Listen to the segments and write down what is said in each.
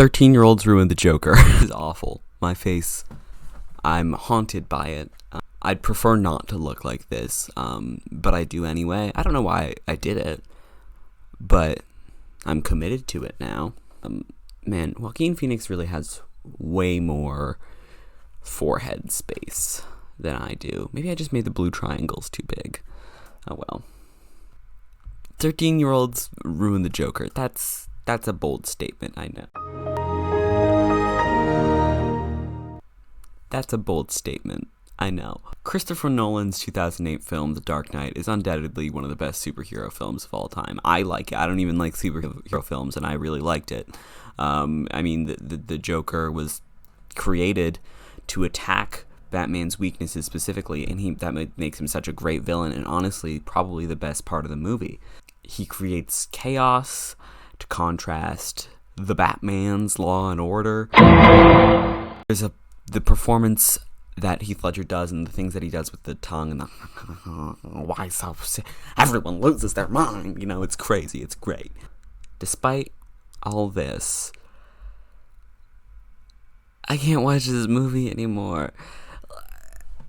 13-year-olds ruined the Joker. It's awful. My face, I'm haunted by it. I'd prefer not to look like this, but I do anyway. I don't know why I did it, but I'm committed to it now. Man, Joaquin Phoenix really has way more forehead space than I do. Maybe I just made the blue triangles too big. Oh well. 13-year-olds ruin the Joker. That's a bold statement, I know. That's a bold statement, I know. Christopher Nolan's 2008 film, The Dark Knight, is undoubtedly one of the best superhero films of all time. I like it. I don't even like superhero films, and I really liked it. I mean, the Joker was created to attack Batman's weaknesses specifically, and that makes him such a great villain, and honestly, probably the best part of the movie. He creates chaos to contrast the Batman's Law and Order. There's the performance that Heath Ledger does and the things that he does with the tongue and the why so everyone loses their mind, it's crazy, it's great. Despite all this, I can't watch this movie anymore.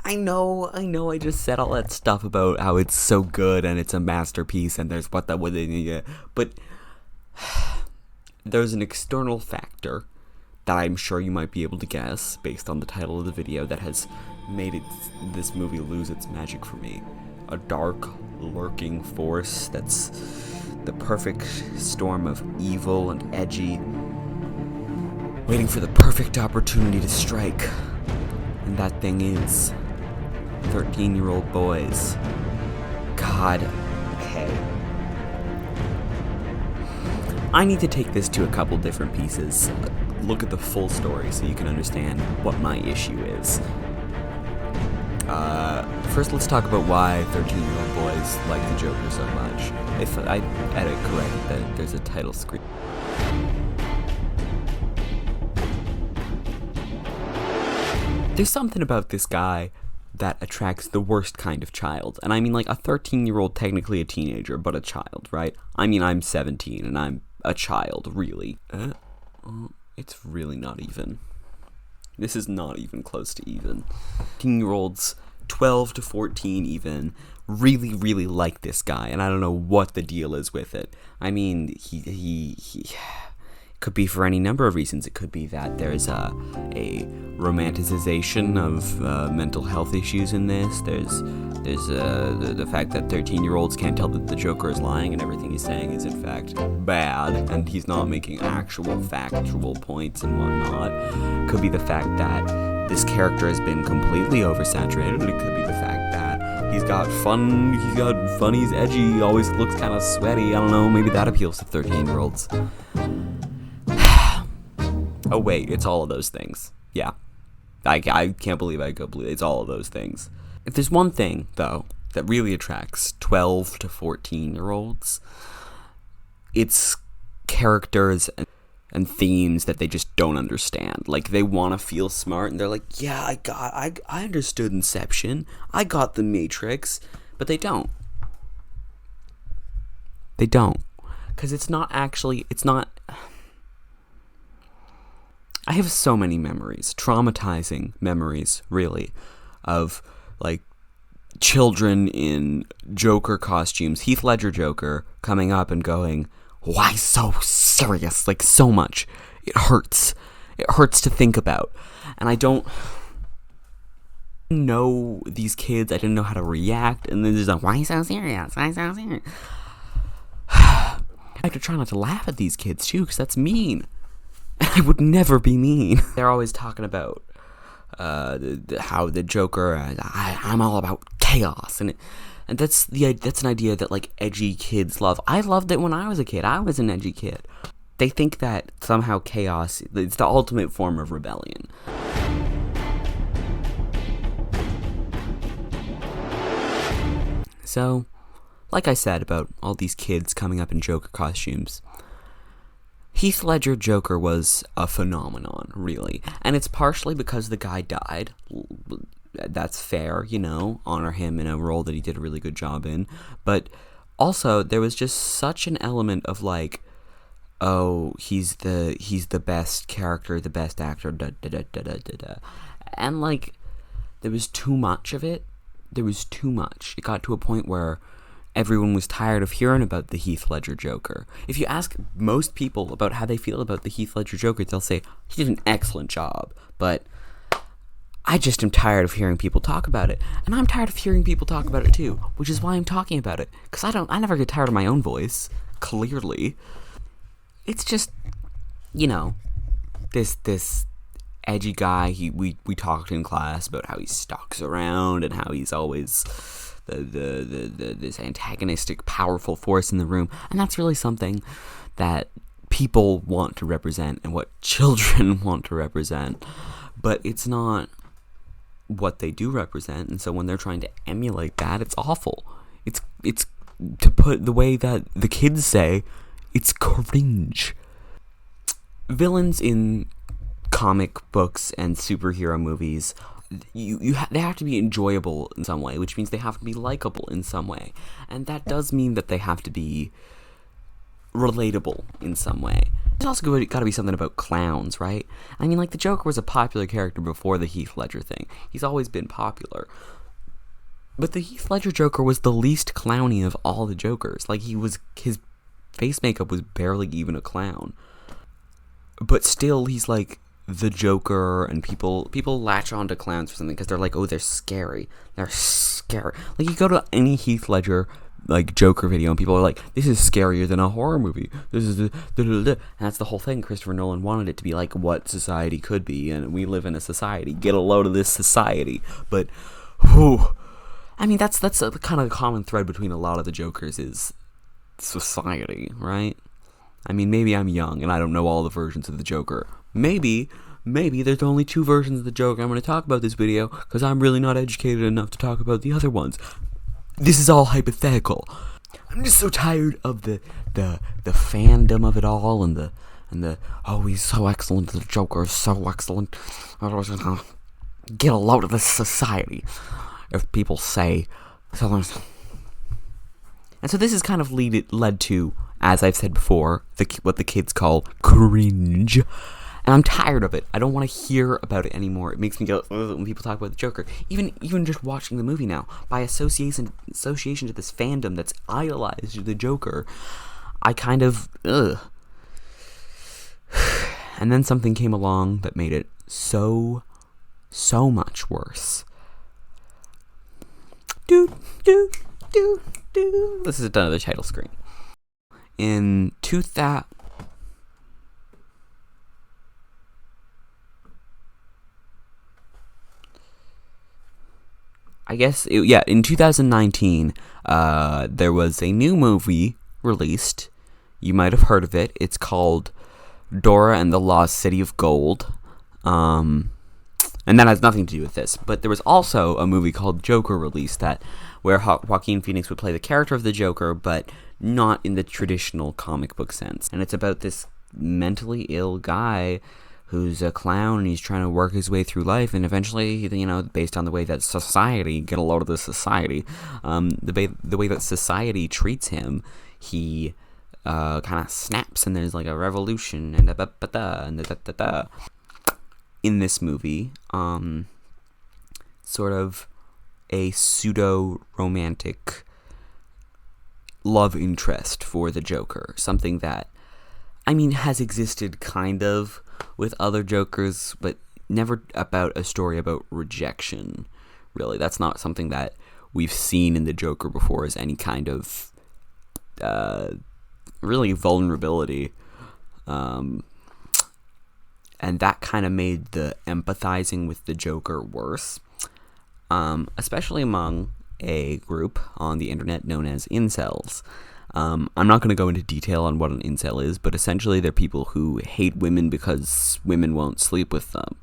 I know, I just said all that stuff about how it's so good and it's a masterpiece and there's but there's an external factor that I'm sure you might be able to guess based on the title of the video that has made this movie lose its magic for me. A dark, lurking force that's the perfect storm of evil and edgy, waiting for the perfect opportunity to strike. And that thing is 13-year-old boys. God, okay. I need to take this to a couple different pieces. Look at the full story so you can understand what my issue is. First, let's talk about why 13-year-old boys like the Joker so much. If I edit correct, that there's a title screen. There's something about this guy that attracts the worst kind of child. And I mean, like, a 13-year-old, technically a teenager, but a child, right? I mean, I'm 17, and I'm a child, really. It's really not even. This is not even close to even. 13-year-olds, 12 to 14 even, really, really like this guy, and I don't know what the deal is with it. I mean, he could be for any number of reasons. It could be that there's a romanticization of mental health issues in this. There's the fact that 13-year-olds can't tell that the Joker is lying and everything he's saying is in fact bad, and he's not making actual factual points and whatnot. Could be the fact that this character has been completely oversaturated. It could be the fact that he's got fun, he's edgy, he always looks kind of sweaty. I don't know, maybe that appeals to 13-year-olds. Oh wait, it's all of those things. Yeah. I can't believe it's all of those things. If there's one thing, though, that really attracts 12 to 14-year-olds, it's characters and themes that they just don't understand. Like, they want to feel smart, and they're like, yeah, I understood Inception, I got The Matrix, but they don't. They don't. Because it's not... I have so many memories, traumatizing memories, really, of, like, children in Joker costumes, Heath Ledger Joker, coming up and going, why so serious? Like, so much. It hurts. It hurts to think about. And I don't know these kids. I didn't know how to react. And then there's like, why so serious? Why so serious? I have to try not to laugh at these kids, too, because that's mean. I would never be mean. They're always talking about how the Joker, I'm all about chaos, and that's an idea that, like, edgy kids love. I loved it when I was a kid. I was an edgy kid. They think that somehow chaos, it's the ultimate form of rebellion. So, like I said about all these kids coming up in Joker costumes, Heath Ledger Joker was a phenomenon, really. And it's partially because the guy died. That's fair, honor him in a role that he did a really good job in. But also, there was just such an element of, like, oh, he's the best character, the best actor, da da da da da da da. And like, there was too much of it. There was too much. It got to a point where everyone was tired of hearing about the Heath Ledger Joker. If you ask most people about how they feel about the Heath Ledger Joker, they'll say, he did an excellent job, but I just am tired of hearing people talk about it. And I'm tired of hearing people talk about it too, which is why I'm talking about it. Because I never get tired of my own voice, clearly. It's just, you know, this edgy guy. We talked in class about how he stalks around and how he's always this antagonistic, powerful force in the room, and that's really something that people want to represent and what children want to represent, but it's not what they do represent. And so when they're trying to emulate that, it's awful. It's to put the way that the kids say, it's cringe. Villains in comic books and superhero movies, they have to be enjoyable in some way, which means they have to be likable in some way, and that does mean that they have to be relatable in some way. There's also got to be something about clowns, right? I mean, like, the Joker was a popular character before the Heath Ledger thing. He's always been popular, but the Heath Ledger Joker was the least clowny of all the Jokers. Like, his face makeup was barely even a clown, but still, he's like the Joker, and people latch on to clowns for something because they're like, oh, they're scary. They're scary. Like, you go to any Heath Ledger, like, Joker video, and people are like, this is scarier than a horror movie. This is and that's the whole thing. Christopher Nolan wanted it to be like what society could be, and we live in a society. Get a load of this society. But, whew, I mean, that's a kind of common thread between a lot of the Jokers is society, right? I mean, maybe I'm young and I don't know all the versions of the Joker. Maybe there's only 2 versions of the Joker I'm going to talk about this video because I'm really not educated enough to talk about the other ones. This is all hypothetical. I'm just so tired of the fandom of it all and the oh, he's so excellent, the Joker is so excellent. Get a load of this society, if people say. And so this has kind of led to, as I've said before, what the kids call cringe. And I'm tired of it. I don't want to hear about it anymore. It makes me go, ugh, when people talk about the Joker. Even just watching the movie now, by association to this fandom that's idolized the Joker, I kind of, ugh. And then something came along that made it so much worse. This is another title screen. In 2000... in 2019, there was a new movie released. You might have heard of it. It's called Dora and the Lost City of Gold. And that has nothing to do with this. But there was also a movie called Joker released where Joaquin Phoenix would play the character of the Joker, but not in the traditional comic book sense. And it's about this mentally ill guy who's a clown, and he's trying to work his way through life, and eventually, you know, based on the way that society, get a load of the society, the way that society treats him, he kind of snaps, and there's like a revolution, and da-da-da-da. In this movie, sort of a pseudo-romantic love interest for the Joker, something that, I mean, has existed kind of with other Jokers, but never about a story about rejection, really. That's not something that we've seen in the Joker before as any kind of, really vulnerability. And that kind of made the empathizing with the Joker worse, especially among a group on the internet known as incels. I'm not going to go into detail on what an incel is, but essentially they're people who hate women because women won't sleep with them.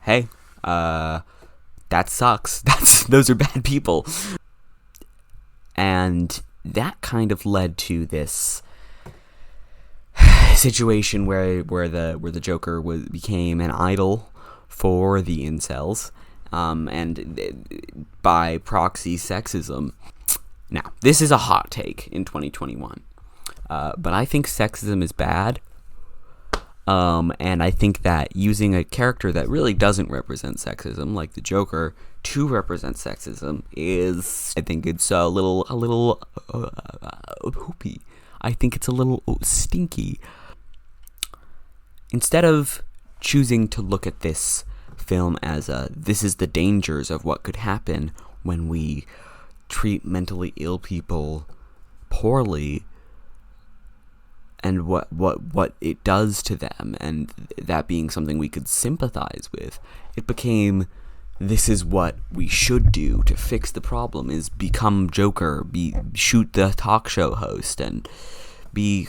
Hey, that sucks. Those are bad people. And that kind of led to this situation where the Joker became an idol for the incels, and by proxy sexism. Now, this is a hot take in 2021. But I think sexism is bad. And I think that using a character that really doesn't represent sexism, like the Joker, to represent sexism is, I think it's a little poopy. I think it's a little stinky. Instead of choosing to look at this film as this is the dangers of what could happen when we treat mentally ill people poorly, and what it does to them, and that being something we could sympathize with, it became, this is what we should do to fix the problem, is become Joker, shoot the talk show host, and be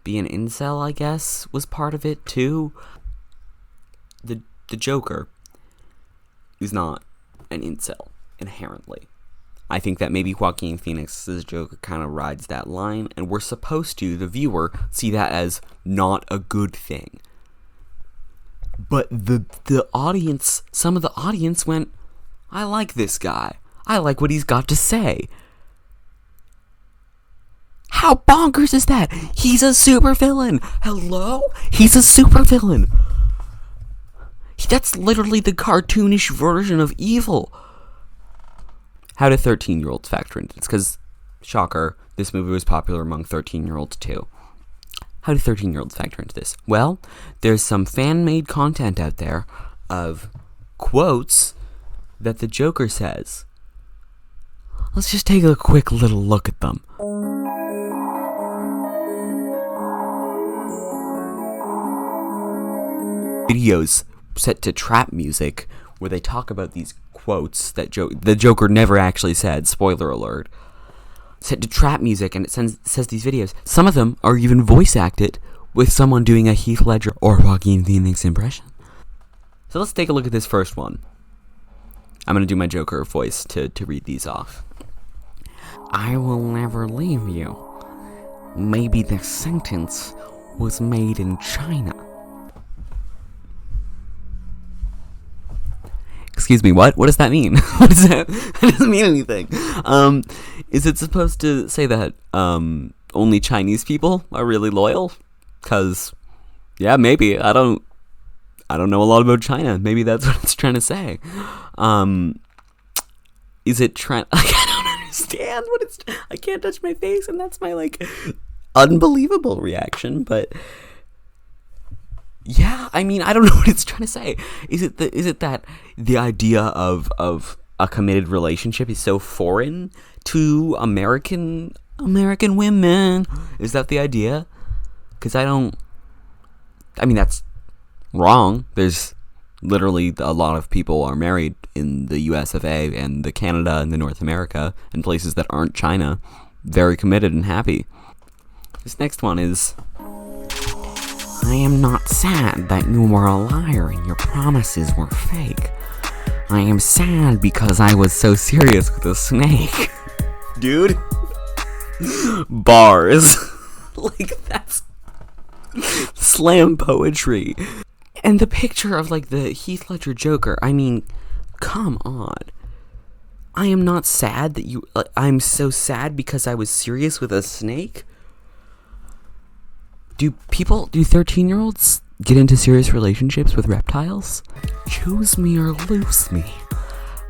an incel, I guess, was part of it too. The Joker is not an incel, inherently. I think that maybe Joaquin Phoenix's Joker kind of rides that line, and we're supposed to, the viewer, see that as not a good thing. But the audience, some of the audience went, I like this guy. I like what he's got to say. How bonkers is that? He's a supervillain. Hello? He's a supervillain. That's literally the cartoonish version of evil. How do 13-year-olds factor into this? Because, shocker, this movie was popular among 13-year-olds too. How do 13-year-olds factor into this? Well, there's some fan-made content out there of quotes that the Joker says. Let's just take a quick little look at them. Videos set to trap music where they talk about these quotes that the Joker never actually said, spoiler alert, set to trap music, and it says these videos. Some of them are even voice acted with someone doing a Heath Ledger or Joaquin Phoenix impression. So let's take a look at this first one. I'm going to do my Joker voice to read these off. I will never leave you. Maybe this sentence was made in China. Excuse me, what? What does that mean? What is that? That doesn't mean anything. Is it supposed to say that only Chinese people are really loyal? Because, yeah, maybe. I don't know a lot about China. Maybe that's what it's trying to say. Is it trying... I don't understand what it's... I can't touch my face, and that's my, unbelievable reaction, but... Yeah, I mean, I don't know what it's trying to say. Is it that the idea of a committed relationship is so foreign to American women? Is that the idea? Because that's wrong. There's literally a lot of people are married in the US of A and the Canada and the North America and places that aren't China. Very committed and happy. This next one is... I am not sad that you were a liar and your promises were fake. I am sad because I was so serious with a snake. Dude. Bars. That's slam poetry. And the picture of, the Heath Ledger Joker, I mean, come on. I am not sad that you... I'm so sad because I was serious with a snake? Do 13-year-olds get into serious relationships with reptiles? Choose me or lose me.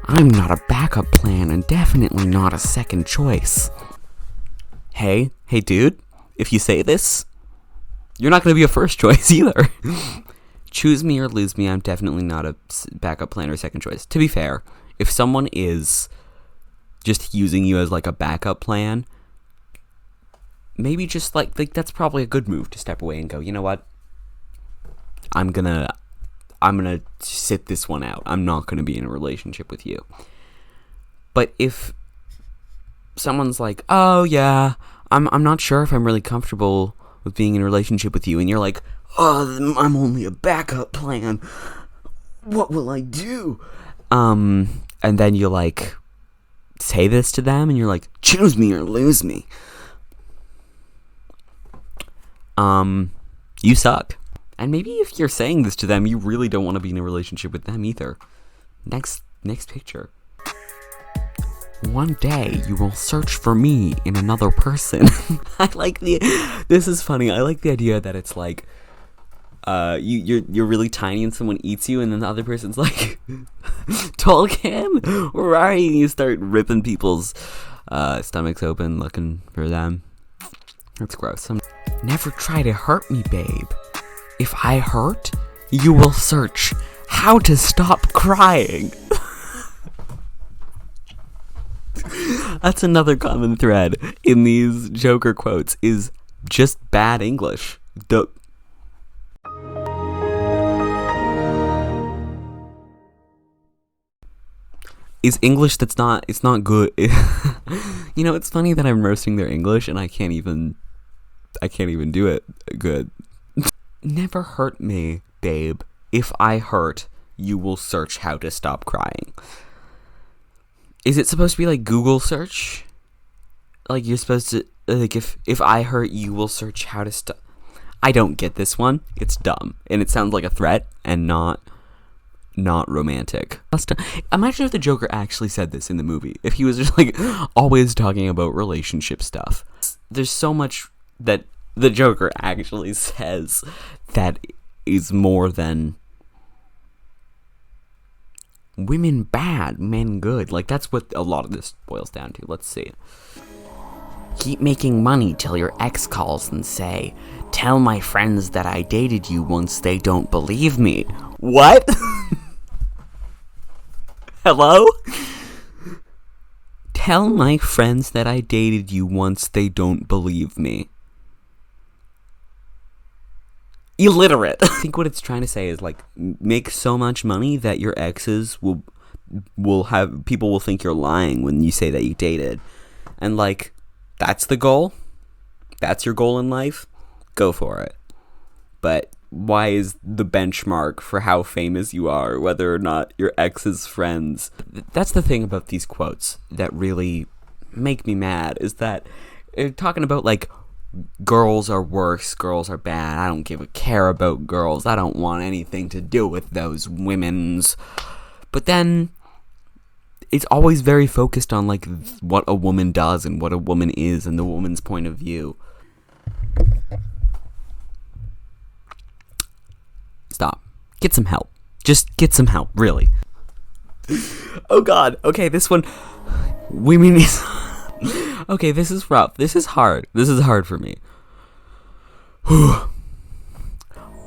I'm not a backup plan and definitely not a second choice. Hey dude, if you say this, you're not going to be a first choice either. Choose me or lose me, I'm definitely not a backup plan or second choice. To be fair, if someone is just using you as a backup plan, maybe just that's probably a good move to step away and go, you know what? I'm gonna sit this one out. I'm not gonna be in a relationship with you. But if someone's like, oh yeah, I'm not sure if I'm really comfortable with being in a relationship with you, and you're like, oh, I'm only a backup plan. What will I do? And then you say this to them, and you're like, choose me or lose me. You suck. And maybe if you're saying this to them, you really don't want to be in a relationship with them either. Next picture. One day you will search for me in another person. This is funny. I like the idea that it's like, you're really tiny and someone eats you, and then the other person's like, Tolkien, where are you? And you start ripping people's stomachs open looking for them. That's gross. Never try to hurt me, babe. If I hurt, you will search how to stop crying. That's another common thread in these Joker quotes, is just bad English. Is English it's not good. It's funny that I'm roasting their English and I can't even do it good. Never hurt me, babe. If I hurt, you will search how to stop crying. Is it supposed to be like Google search? Like you're supposed to, like, if I hurt, you will search how to stop. I don't get this one. It's dumb. And it sounds like a threat and not romantic. Imagine if the Joker actually said this in the movie. If he was just like always talking about relationship stuff. There's so much that the Joker actually says that is more than women bad, men good. Like, that's what a lot of this boils down to. Let's see. Keep making money till your ex calls and say, tell my friends that I dated you once they don't believe me. What? Hello? Tell my friends that I dated you once they don't believe me. Illiterate. I think what it's trying to say is, like, make so much money that your exes will have, people will think you're lying when you say that you dated. And, like, that's the goal? That's your goal in life? Go for it. But why is the benchmark for how famous you are whether or not your ex's friends? That's the thing about these quotes that really make me mad, is that they're talking about, like, girls are worse, girls are bad, I don't give a care about girls, I don't want anything to do with those women's. But then it's always very focused on, like, what a woman does and what a woman is and the woman's point of view. Stop. Get some help. Just get some help, really. Oh god. Okay, this one. Women is... Okay, this is rough. This is hard. This is hard for me.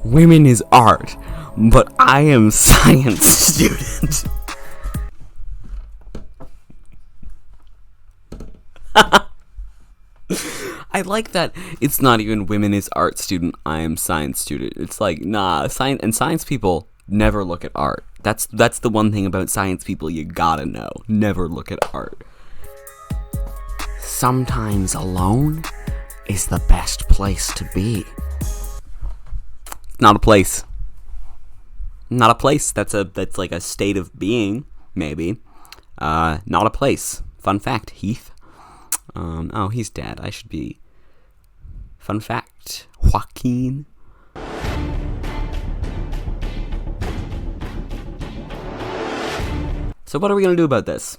Women is art, but I am science student. I like that it's not even women is art student, I am science student. It's like, nah, science people never look at art. That's the one thing about science people you gotta know. Never look at art. Sometimes alone is the best place to be. Not a place. Not a place. That's like a state of being, maybe. Not a place. Fun fact, Heath. Oh, he's dead. I should be. Fun fact, Joaquin. So what are we gonna do about this?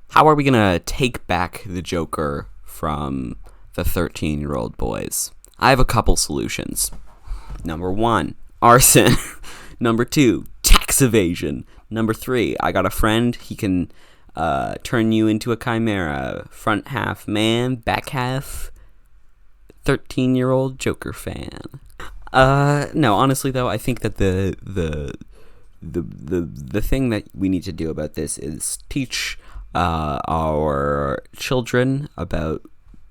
How are we gonna take back the Joker from the 13-year-old boys? I have a couple solutions. Number 1, arson. Number 2, tax evasion. Number 3, I got a friend. He can turn you into a chimera. Front half man, back half 13-year-old Joker fan. No, honestly though, I think that the thing that we need to do about this is teach our children about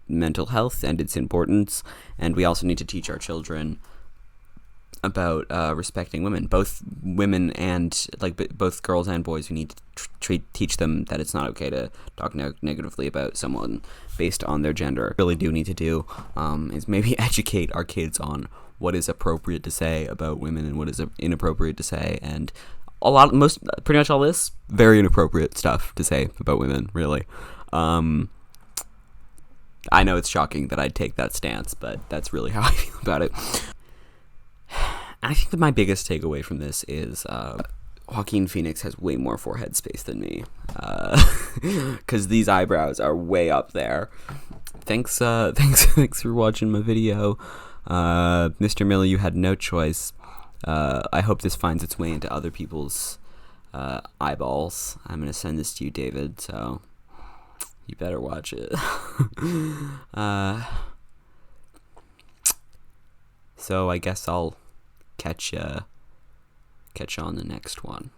mental health and its importance, and we also need to teach our children about respecting women, both women and both girls and boys. We need to teach them that it's not okay to talk negatively about someone based on their gender. Really do need to do is maybe educate our kids on what is appropriate to say about women and what is inappropriate to say, and pretty much all this very inappropriate stuff to say about women, really. I know it's shocking that I'd take that stance, but that's really how I feel about it. I think that my biggest takeaway from this is Joaquin Phoenix has way more forehead space than me, because these eyebrows are way up there. Thanks for watching my video. Mr. Miller, you had no choice. I hope this finds its way into other people's eyeballs. I'm gonna send this to you, David, so you better watch it. So I guess I'll catch you on the next one.